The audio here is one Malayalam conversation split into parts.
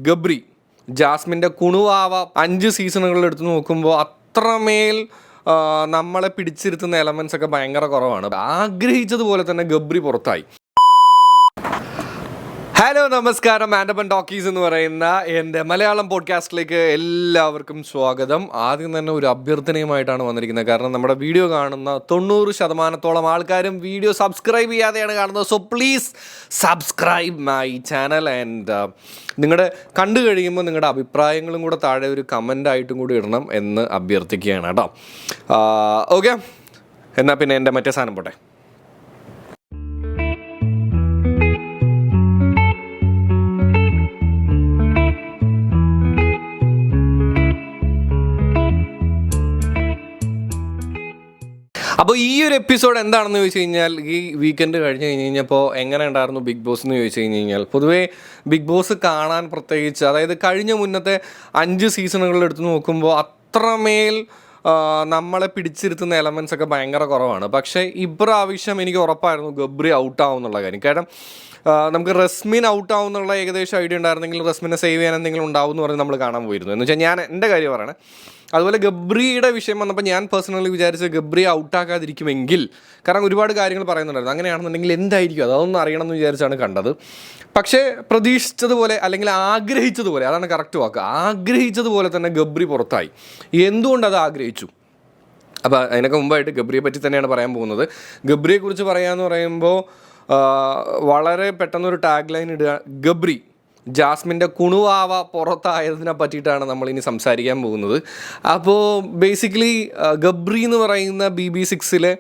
ഗബ്രി ജാസ്മിൻ്റെ കുണുവാവ 5 സീസണുകളിൽ എടുത്ത് നോക്കുമ്പോൾ അത്രമേൽ നമ്മളെ പിടിച്ചിരുത്തുന്ന എലമെൻസ് ഒക്കെ ഭയങ്കര കുറവാണ്. ആഗ്രഹിച്ചതുപോലെ തന്നെ ഗബ്രി പുറത്തായി. ഹലോ നമസ്കാരം, ആൻഡമൻ ടോക്കീസ് എന്ന് പറയുന്ന എൻ്റെ മലയാളം പോഡ്കാസ്റ്റിലേക്ക് എല്ലാവർക്കും സ്വാഗതം. ആദ്യം തന്നെ ഒരു അഭ്യർത്ഥനയുമായിട്ടാണ് വന്നിരിക്കുന്നത്. കാരണം നമ്മുടെ വീഡിയോ കാണുന്ന 90% ആൾക്കാരും വീഡിയോ സബ്സ്ക്രൈബ് ചെയ്യാതെയാണ് കാണുന്നത്. So please subscribe my channel and നിങ്ങളുടെ കണ്ടു കഴിയുമ്പോൾ നിങ്ങളുടെ അഭിപ്രായങ്ങളും കൂടെ താഴെ ഒരു കമൻ്റായിട്ടും കൂടി ഇടണം എന്ന് അഭ്യർത്ഥിക്കുകയാണ് കേട്ടോ. ഓക്കെ, എന്നാൽ പിന്നെ എൻ്റെ മറ്റേ സാധനം പോട്ടെ. അപ്പോൾ ഈ ഒരു എപ്പിസോഡ് എന്താണെന്ന് ചോദിച്ചു കഴിഞ്ഞാൽ, ഈ വീക്കെൻഡ് കഴിഞ്ഞ് കഴിഞ്ഞപ്പോൾ എങ്ങനെ ഉണ്ടായിരുന്നു ബിഗ് ബോസ് എന്ന് ചോദിച്ചു കഴിഞ്ഞാൽ, പൊതുവേ ബിഗ് ബോസ് കാണാൻ പ്രത്യേകിച്ച്, അതായത് കഴിഞ്ഞ മുന്നത്തെ 5 സീസണുകളിൽ എടുത്ത് നോക്കുമ്പോൾ അത്രമേൽ നമ്മളെ പിടിച്ചിരുത്തുന്ന എലമെൻസ് ഒക്കെ ഭയങ്കര കുറവാണ്. പക്ഷേ ഇപ്രാവശ്യം എനിക്ക് ഉറപ്പായിരുന്നു ഗബ്രി ഔട്ടാവും എന്നുള്ള കാര്യം. കാരണം നമുക്ക് റസ്മിൻ ഔട്ടാവും എന്നുള്ള ഏകദേശം ഐഡിയ ഉണ്ടായിരുന്നെങ്കിൽ റസ്മിനെ സേവ് ചെയ്യാൻ എന്തെങ്കിലും ഉണ്ടാവും എന്ന് പറഞ്ഞ് നമ്മൾ കാണാൻ പോയിരുന്നു. എന്ന് വെച്ചാൽ ഞാൻ എൻ്റെ കാര്യം പറയണേ. അതുപോലെ ഗബ്രിയുടെ വിഷയം വന്നപ്പോൾ ഞാൻ പേഴ്സണലി വിചാരിച്ചത് ഗബ്രി ഔട്ടാക്കാതിരിക്കുമെങ്കിൽ, കാരണം ഒരുപാട് കാര്യങ്ങൾ പറയുന്നുണ്ടായിരുന്നു, അങ്ങനെയാണെന്നുണ്ടെങ്കിൽ എന്തായിരിക്കും അതൊന്നും അറിയണം എന്ന് വിചാരിച്ചാണ് കണ്ടത്. പക്ഷേ പ്രതീക്ഷിച്ചതുപോലെ അല്ലെങ്കിൽ ആഗ്രഹിച്ചതുപോലെ, അതാണ് കറക്റ്റ് വാക്ക്, ആഗ്രഹിച്ചതുപോലെ തന്നെ ഗബ്രി പുറത്തായി. എന്തുകൊണ്ട് അത് ആഗ്രഹിച്ചു? അപ്പോൾ അതിനൊക്കെ മുമ്പായിട്ട് ഗബ്രിയെ പറ്റി തന്നെയാണ് പറയാൻ പോകുന്നത്. ഗബ്രിയെക്കുറിച്ച് പറയാമെന്ന് പറയുമ്പോൾ വളരെ പെട്ടെന്നൊരു ടാഗ് ലൈൻ ഇടുക, ഗബ്രി ജാസ്മിൻ്റെ കുണുവാവ പുറത്തായതിനെ പറ്റിയിട്ടാണ് നമ്മളിനി സംസാരിക്കാൻ പോകുന്നത്. അപ്പോൾ ബേസിക്കലി ഗബ്രി എന്ന് പറയുന്ന BB6-ലെ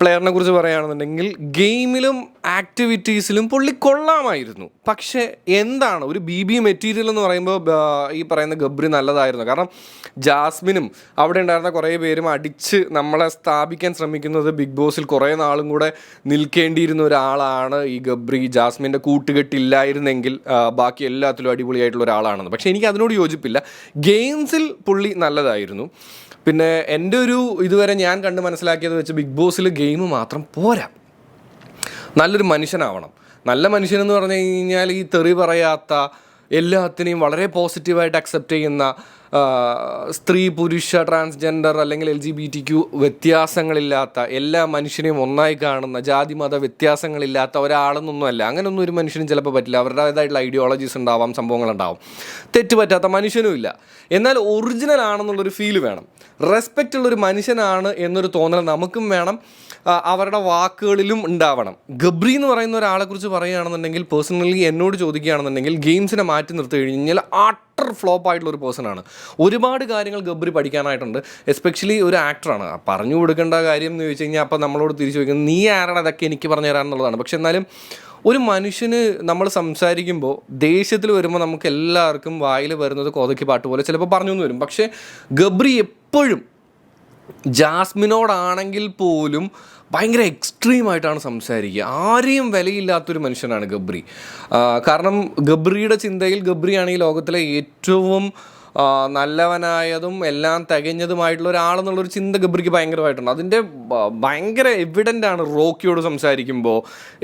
പ്ലെയറിനെ കുറിച്ച് പറയുകയാണെന്നുണ്ടെങ്കിൽ ഗെയിമിലും ആക്ടിവിറ്റീസിലും പുള്ളി കൊള്ളാമായിരുന്നു. പക്ഷേ എന്താണ് ഒരു BB മെറ്റീരിയൽ എന്ന് പറയുമ്പോൾ ഈ പറയുന്ന ഗബ്രി നല്ലതായിരുന്നു. കാരണം ജാസ്മിനും അവിടെ ഉണ്ടായിരുന്ന കുറേ പേരും അടിച്ച് നമ്മളെ സ്ഥാപിക്കാൻ ശ്രമിക്കുന്നത് ബിഗ് ബോസിൽ കുറേ നാളും കൂടെ നിൽക്കേണ്ടിയിരുന്ന ഒരാളാണ് ഈ ഗബ്രി. ജാസ്മിൻ്റെ കൂട്ടുകെട്ടില്ലായിരുന്നെങ്കിൽ ബാക്കി എല്ലാത്തിലും അടിപൊളിയായിട്ടുള്ള ഒരാളാണെന്ന്. പക്ഷേ എനിക്ക് അതിനോട് യോജിപ്പില്ല. ഗെയിംസിൽ പുള്ളി നല്ലതായിരുന്നു. പിന്നെ എൻ്റെ ഒരു ഇതുവരെ ഞാൻ കണ്ട് മനസ്സിലാക്കിയത് വെച്ച് ബിഗ് ബോസിൽ ഗെയിം മാത്രം പോരാ, നല്ലൊരു മനുഷ്യനാവണം. നല്ല മനുഷ്യനെന്ന് പറഞ്ഞു കഴിഞ്ഞാൽ ഈ തെറി പറയാത്ത, എല്ലാത്തിനെയും വളരെ പോസിറ്റീവായിട്ട് അക്സെപ്റ്റ് ചെയ്യുന്ന, സ്ത്രീ പുരുഷ ട്രാൻസ്ജെൻഡർ അല്ലെങ്കിൽ LGBTQ വ്യത്യാസങ്ങളില്ലാത്ത, എല്ലാ മനുഷ്യനെയും ഒന്നായി കാണുന്ന, ജാതി മത വ്യത്യാസങ്ങളില്ലാത്ത ഒരാളെന്നൊന്നുമല്ല. അങ്ങനെയൊന്നും ഒരു മനുഷ്യനും ചിലപ്പോൾ പറ്റില്ല. അവരുടേതായിട്ടുള്ള ഐഡിയോളജീസ് ഉണ്ടാവാം, സംഭവങ്ങളുണ്ടാവും. തെറ്റുപറ്റാത്ത മനുഷ്യനും ഇല്ല. എന്നാൽ ഒറിജിനൽ ആണെന്നുള്ളൊരു ഫീല് വേണം. റെസ്പെക്റ്റ് ഉള്ളൊരു മനുഷ്യനാണ് എന്നൊരു തോന്നൽ നമുക്കും വേണം, അവരുടെ വാക്കുകളിലും ഉണ്ടാവണം. ഗബ്രി എന്ന് പറയുന്ന ഒരാളെക്കുറിച്ച് പറയുകയാണെന്നുണ്ടെങ്കിൽ, പേഴ്സണലി എന്നോട് ചോദിക്കുകയാണെന്നുണ്ടെങ്കിൽ, ഗെയിംസിനെ മാറ്റി നിർത്തി കഴിഞ്ഞാൽ അട്ടർ ഫ്ലോപ്പ് ആയിട്ടുള്ള ഒരു പേഴ്സണാണ്. ഒരുപാട് കാര്യങ്ങൾ ഗബ്രി പഠിക്കാനായിട്ടുണ്ട്. എസ്പെഷ്യലി ഒരു ആക്ടറാണ്. പറഞ്ഞു കൊടുക്കേണ്ട കാര്യം എന്ന് ചോദിച്ചു കഴിഞ്ഞാൽ അപ്പോൾ നമ്മളോട് തിരിച്ചു ചോദിക്കുന്നത്, നീ ആരാണ് അതൊക്കെ എനിക്ക് പറഞ്ഞു തരാമെന്നുള്ളതാണ്. പക്ഷെ എന്നാലും ഒരു മനുഷ്യന് നമ്മൾ സംസാരിക്കുമ്പോൾ ദേഷ്യത്തിൽ വരുമ്പോൾ നമുക്ക് എല്ലാവർക്കും വായിൽ വരുന്നത് കോതയ്ക്ക് പാട്ട് പോലെ ചിലപ്പോൾ പറഞ്ഞു എന്ന് വരും. പക്ഷേ ഗബ്രി എപ്പോഴും ജാസ്മിനോടാണെങ്കിൽ പോലും ഭയങ്കര എക്സ്ട്രീമായിട്ടാണ് സംസാരിക്കുക. ആരെയും വിലയില്ലാത്തൊരു മനുഷ്യനാണ് ഗബ്രി. കാരണം ഗബ്രിയുടെ ചിന്തയിൽ ഗബ്രിയാണ് ഈ ലോകത്തിലെ ഏറ്റവും നല്ലവനായതും എല്ലാം തികഞ്ഞതുമായിട്ടുള്ള ഒരാളെന്നുള്ളൊരു ചിന്ത ഗബ്രിക്ക് ഭയങ്കരമായിട്ടുണ്ട്. അതിൻ്റെ ഭയങ്കര എവിഡൻ്റാണ് റോക്കിയോട് സംസാരിക്കുമ്പോൾ,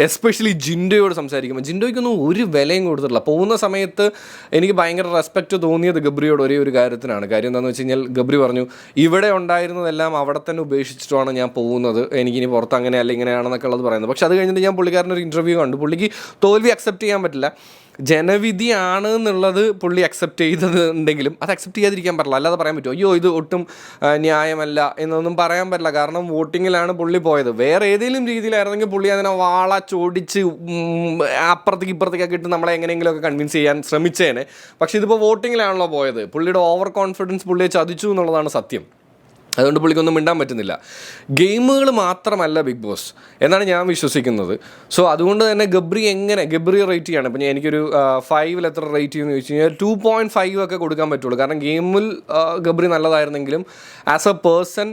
എസ്പെഷ്യലി ജിൻഡോയോട് സംസാരിക്കുമ്പോൾ. ജിൻഡോയ്ക്കൊന്നും ഒരു വിലയും കൊടുത്തിട്ടില്ല. പോകുന്ന സമയത്ത് എനിക്ക് ഭയങ്കര റെസ്പെക്റ്റ് തോന്നിയത് ഗബ്രിയോട് ഒരേ ഒരു കാര്യത്തിനാണ്. കാര്യം എന്താണെന്ന് വെച്ച് കഴിഞ്ഞാൽ, ഗബ്രി പറഞ്ഞു, ഇവിടെ ഉണ്ടായിരുന്നതെല്ലാം അവിടെ തന്നെ ഉപേക്ഷിച്ചിട്ടാണ് ഞാൻ പോകുന്നത്, എനിക്കിനി പുറത്ത് അങ്ങനെയല്ല ഇങ്ങനെയാണെന്നൊക്കെ ഉള്ളത് പറയുന്നത്. പക്ഷെ അത് കഴിഞ്ഞിട്ട് ഞാൻ പുള്ളിക്കാരനൊരു ഇൻ്റർവ്യൂ കണ്ടു. പുള്ളിക്ക് തോൽവി അക്സെപ്റ്റ് ചെയ്യാൻ പറ്റില്ല. ജനവിധിയാണ് എന്നുള്ളത് പുള്ളി അക്സെപ്റ്റ് ചെയ്തതുണ്ടെങ്കിലും അത് അക്സെപ്റ്റ് ചെയ്യാതിരിക്കാൻ പറ്റില്ല. അല്ലാതെ പറയാൻ പറ്റുമോ, അയ്യോ ഇത് ഒട്ടും ന്യായമല്ല എന്നൊന്നും പറയാൻ പറ്റില്ല. കാരണം വോട്ടിങ്ങിലാണ് പുള്ളി പോയത്. വേറെ ഏതെങ്കിലും രീതിയിലായിരുന്നെങ്കിൽ പുള്ളി അതിനെ വാള ചോടിച്ച് അപ്പുറത്തേക്ക് ഇപ്പുറത്തേക്കൊക്കെ ഇട്ട് നമ്മളെ എങ്ങനെയെങ്കിലുമൊക്കെ കൺവിൻസ് ചെയ്യാൻ ശ്രമിച്ചേനെ. പക്ഷേ ഇതിപ്പോൾ വോട്ടിങ്ങിലാണല്ലോ പോയത്. പുള്ളിയുടെ ഓവർ കോൺഫിഡൻസ് പുള്ളിയെ ചതിച്ചു എന്നുള്ളതാണ് സത്യം. അതുകൊണ്ട് പുള്ളിക്കൊന്നും മിണ്ടാൻ പറ്റുന്നില്ല. ഗെയിമുകൾ മാത്രമല്ല ബിഗ് ബോസ് എന്നാണ് ഞാൻ വിശ്വസിക്കുന്നത്. സോ അതുകൊണ്ട് തന്നെ ഗബ്രി റേറ്റ് ചെയ്യാണ്. ഇപ്പം എനിക്കൊരു 5 എത്ര റേറ്റ് ചെയ്യുമെന്ന് ചോദിച്ചു കഴിഞ്ഞാൽ 2.5 ഒക്കെ കൊടുക്കാൻ പറ്റുള്ളൂ. കാരണം ഗെയിമിൽ ഗബ്രി നല്ലതായിരുന്നെങ്കിലും as a person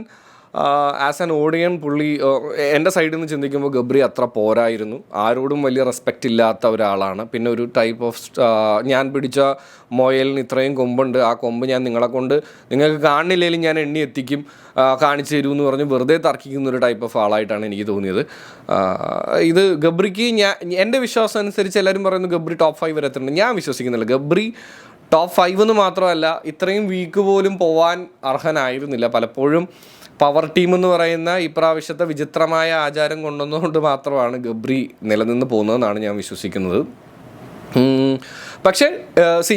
as an audience പുള്ളി എൻ്റെ സൈഡിൽ നിന്ന് ചിന്തിക്കുമ്പോൾ ഗബ്രി അത്ര പോരായിരുന്നു. ആരോടും വലിയ റെസ്പെക്റ്റ് ഇല്ലാത്ത ഒരാളാണ്. പിന്നെ ഒരു ടൈപ്പ് ഓഫ് ഞാൻ പിടിച്ച മൊയലിന് ഇത്രയും കൊമ്പുണ്ട്, ആ കൊമ്പ് ഞാൻ നിങ്ങൾക്ക് കാണില്ലെങ്കിലും ഞാൻ എണ്ണി എത്തിക്കും, കാണിച്ചു തരൂ എന്ന് പറഞ്ഞ് വെറുതെ തർക്കിക്കുന്ന ഒരു ടൈപ്പ് ഓഫ് ആളായിട്ടാണ് എനിക്ക് തോന്നിയത്. ഇത് ഗബ്രിക്ക് എൻ്റെ വിശ്വാസം അനുസരിച്ച് എല്ലാവരും പറയുന്നു ഗബ്രി ടോപ്പ് 5 വരെ എത്തുന്നുണ്ട്. ഞാൻ വിശ്വസിക്കുന്നില്ല. ഗബ്രി ടോപ്പ് 5 എന്ന് മാത്രമല്ല, ഇത്രയും വീക്ക് പോലും പോവാൻ അർഹനായിരുന്നില്ല. പലപ്പോഴും പവർ ടീം എന്ന് പറയുന്ന ഇപ്രാവശ്യത്തെ വിചിത്രമായ ആചാരം കൊണ്ടുവന്നുകൊണ്ട് മാത്രമാണ് ഗബ്രി നിലനിന്ന് പോകുന്നതെന്നാണ് ഞാൻ വിശ്വസിക്കുന്നത്. പക്ഷേ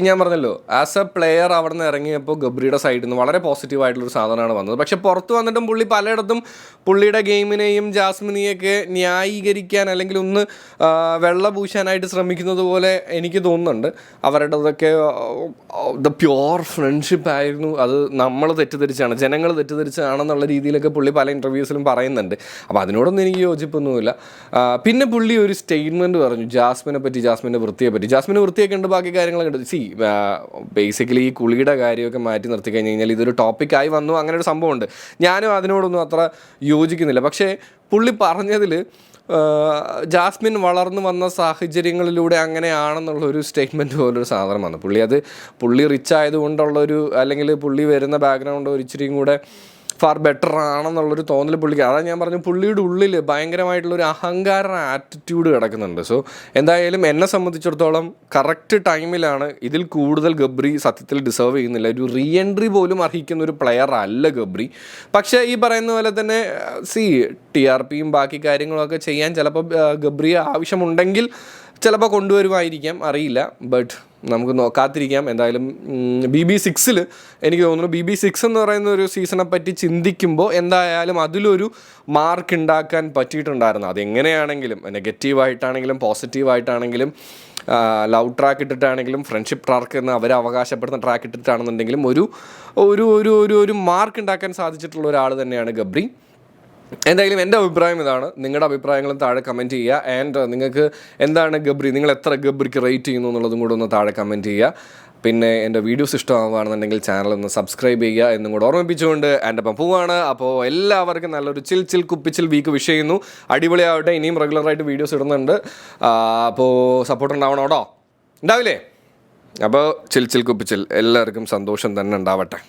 ഞാൻ പറഞ്ഞല്ലോ, ആസ് എ പ്ലെയർ അവിടെ നിന്ന് ഇറങ്ങിയപ്പോൾ ഗബ്രിയുടെ സൈഡിൽ നിന്ന് വളരെ പോസിറ്റീവായിട്ടുള്ളൊരു സാധനമാണ് വന്നത്. പക്ഷേ പുറത്ത് വന്നിട്ടും പുള്ളി പലയിടത്തും പുള്ളിയുടെ ഗെയിമിനെയും ജാസ്മിനെയൊക്കെ ന്യായീകരിക്കാൻ അല്ലെങ്കിൽ ഒന്ന് വെള്ളപൂശാനായിട്ട് ശ്രമിക്കുന്നത് പോലെ എനിക്ക് തോന്നുന്നുണ്ട്. അവരുടേതൊക്കെ ദ പ്യുവർ ഫ്രണ്ട്ഷിപ്പ് ആയിരുന്നു, അത് നമ്മൾ തെറ്റിദ്ധരിച്ചാണ്, ജനങ്ങൾ തെറ്റിദ്ധരിച്ചാണെന്നുള്ള രീതിയിലൊക്കെ പുള്ളി പല ഇൻ്റർവ്യൂസിലും പറയുന്നുണ്ട്. അപ്പോൾ അതിനോടൊന്നും എനിക്ക് യോജിപ്പൊന്നുമില്ല. പിന്നെ പുള്ളി ഒരു സ്റ്റേറ്റ്മെൻറ്റ് പറഞ്ഞു ജാസ്മിനെ പറ്റി, ജാസ്മിൻ്റെ വൃത്തിയെ പറ്റി. ജാസ്മിന് വൃത്തിയൊക്കെ ഉണ്ട്, ബാക്കി കാര്യങ്ങളൊക്കെ ഉണ്ട്. ബേസിക്കലി ഈ കുളിയുടെ കാര്യമൊക്കെ മാറ്റി നിർത്തി കഴിഞ്ഞ് കഴിഞ്ഞാൽ ഇതൊരു ടോപ്പിക്കായി വന്നു, അങ്ങനെ ഒരു സംഭവമുണ്ട്. ഞാനും അതിനോടൊന്നും അത്ര യോജിക്കുന്നില്ല. പക്ഷേ പുള്ളി പറഞ്ഞതിൽ ജാസ്മിൻ വളർന്നു വന്ന സാഹചര്യങ്ങളിലൂടെ അങ്ങനെയാണെന്നുള്ളൊരു സ്റ്റേറ്റ്മെൻറ്റ് പോലൊരു സാധനം വന്നു. പുള്ളി റിച്ച് ആയതുകൊണ്ടുള്ളൊരു, അല്ലെങ്കിൽ പുള്ളി വരുന്ന ബാക്ക്ഗ്രൗണ്ട് ഒരു ഇച്ചിരിയും കൂടെ ഫാർ ബെറ്റർ ആണെന്നുള്ളൊരു തോന്നൽ പുള്ളിക്ക്. അതാണ് ഞാൻ പറഞ്ഞു, പുള്ളിയുടെ ഉള്ളിൽ ഭയങ്കരമായിട്ടുള്ളൊരു അഹങ്കാര ആറ്റിറ്റ്യൂഡ് കിടക്കുന്നുണ്ട്. സോ എന്തായാലും എന്നെ സംബന്ധിച്ചിടത്തോളം കറക്റ്റ് ടൈമിലാണ്. ഇതിൽ കൂടുതൽ ഗബ്രി സത്യത്തിൽ ഡിസേർവ് ചെയ്യുന്നില്ല. ഒരു റീ എൻട്രി പോലും അർഹിക്കുന്ന ഒരു പ്ലെയർ അല്ല ഗബ്രി. പക്ഷേ ഈ പറയുന്ന പോലെ തന്നെ TRPയും ബാക്കി കാര്യങ്ങളൊക്കെ ചെയ്യാൻ ചിലപ്പോൾ ഗബ്രി ആവശ്യമുണ്ടെങ്കിൽ ചിലപ്പോൾ കൊണ്ടുവരുമായിരിക്കാം, അറിയില്ല. ബട്ട് നമുക്ക് കാത്തിരിക്കാം. എന്തായാലും BB6 എനിക്ക് തോന്നുന്നു, BB6 എന്ന് പറയുന്ന ഒരു സീസണെ പറ്റി ചിന്തിക്കുമ്പോൾ എന്തായാലും അതിലൊരു മാർക്ക് ഉണ്ടാക്കാൻ പറ്റിയിട്ടുണ്ടായിരുന്നു. അതെങ്ങനെയാണെങ്കിലും, നെഗറ്റീവായിട്ടാണെങ്കിലും പോസിറ്റീവായിട്ടാണെങ്കിലും, ലവ് ട്രാക്ക് ഇട്ടിട്ടാണെങ്കിലും ഫ്രണ്ട്ഷിപ്പ് ട്രാക്ക് എന്ന് അവർ അവകാശപ്പെടുന്ന ട്രാക്ക് ഇട്ടിട്ടാണെന്നുണ്ടെങ്കിലും ഒരു മാർക്ക് ഉണ്ടാക്കാൻ സാധിച്ചിട്ടുള്ള ഒരാൾ തന്നെയാണ് ഗബ്രി. എന്തായാലും എൻ്റെ അഭിപ്രായം ഇതാണ്. നിങ്ങളുടെ അഭിപ്രായങ്ങളും താഴെ കമൻറ്റ് ചെയ്യുക. ആൻഡ് നിങ്ങൾക്ക് എന്താണ് ഗബ്രി, നിങ്ങൾ എത്ര ഗബ്രിക്ക് റേറ്റ് ചെയ്യുന്നു എന്നുള്ളതും കൂടെ ഒന്ന് താഴെ കമൻറ്റ് ചെയ്യുക. പിന്നെ എൻ്റെ വീഡിയോസ് ഇഷ്ടമാവുകയാണെന്നുണ്ടെങ്കിൽ ചാനൽ ഒന്ന് സബ്സ്ക്രൈബ് ചെയ്യുക എന്നും കൂടെ ഓർമ്മിപ്പിച്ചുകൊണ്ട് എൻ്റെ അപ്പം പോവാണ്. അപ്പോൾ എല്ലാവർക്കും നല്ലൊരു ചിൽ കുപ്പിച്ചിൽ വീക്ക് വിഷ് ചെയ്യുന്നു. അടിപൊളിയാവട്ടെ. ഇനിയും റെഗുലറായിട്ട് വീഡിയോസ് ഇടുന്നുണ്ട്. അപ്പോൾ സപ്പോർട്ട് ഉണ്ടാവണം കേട്ടോ. ഉണ്ടാവില്ലേ? അപ്പോൾ ചിൽ കുപ്പിച്ചിൽ എല്ലാവർക്കും സന്തോഷം തന്നെ ഉണ്ടാവട്ടെ.